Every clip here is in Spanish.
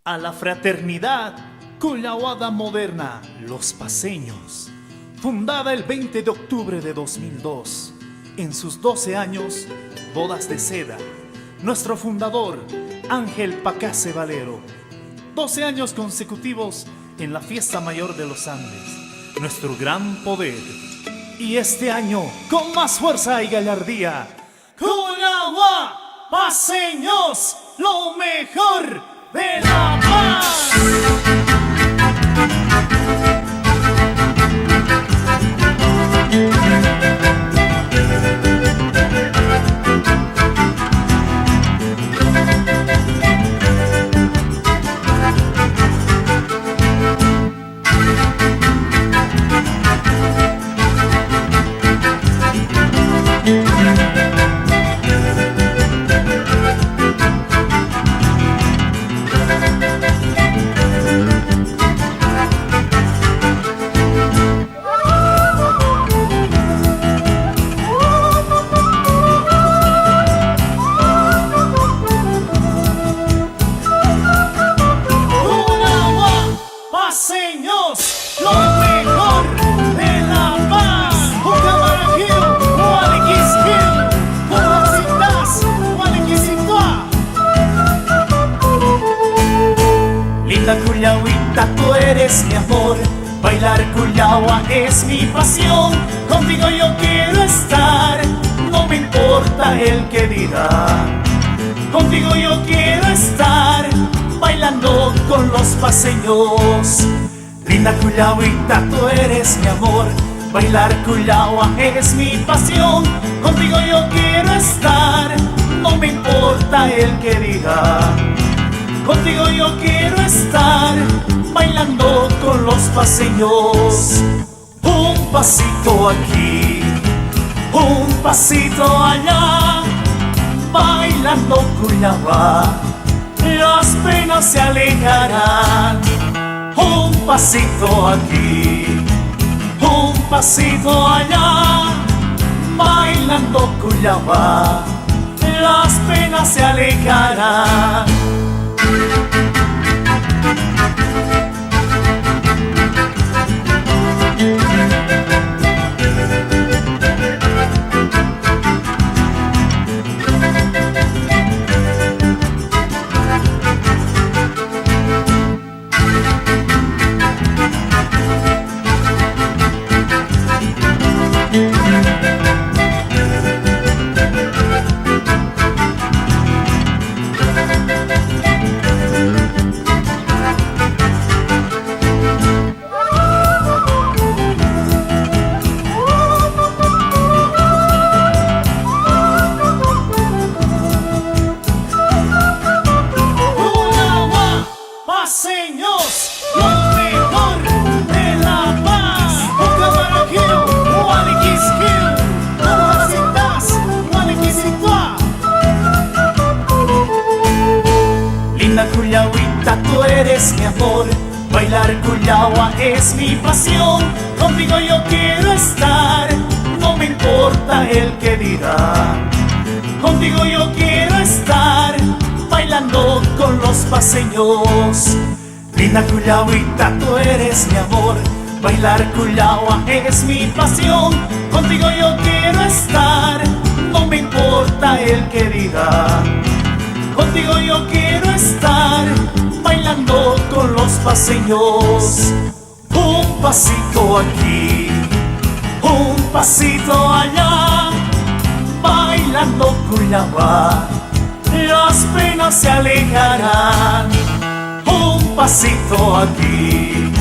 a la fraternidad Cullawada Moderna Los Paceños, fundada el 20 de octubre de 2002, en sus 12 años, bodas de seda, nuestro fundador, Ángel Pacase Valero, 12 años consecutivos en la Fiesta Mayor de los Andes, nuestro gran poder, y este año, con más fuerza y gallardía, Cullawada Paceños, lo mejor de La Paz. Paceños, lo mejor de La Paz. Ucamaranjero, Gualeguizquil, Guanacitas, Gualeguizicua. Linda Cullawita, tú eres mi amor. Bailar Cullawa es mi pasión. Contigo yo quiero estar, no me importa el que dirá. Contigo yo quiero estar, bailando con los paceños. Linda Cullawita, tú eres mi amor. Bailar Cullawa es mi pasión. Contigo yo quiero estar, no me importa el que diga. Contigo yo quiero estar, bailando con los paceños. Un pasito aquí, un pasito allá, bailando Cullawa, las penas se alejarán. Un pasito aquí, un pasito allá, bailando Cullawa, las penas se alejarán. Paceños, lo mejor de La Paz. Ucamaranjero, Gualeguizquil, Guanacitas, Gualeguizicua. Linda Cullawita, tú eres mi amor. Bailar Cullawa es mi pasión. Contigo yo quiero estar, no me importa el que dirá. Contigo yo quiero estar, bailando con los paceños. Linda Cullawita, tú eres mi amor. Bailar Cullawa es mi pasión. Contigo yo quiero estar, no me importa el que diga. Contigo yo quiero estar, bailando con los paceños. Un pasito aquí, un pasito allá, bailando Cullawa, las penas se alejarán. Un pasito aquí,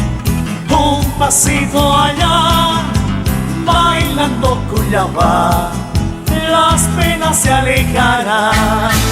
un pasito allá, bailando Cullawa, las penas se alejarán.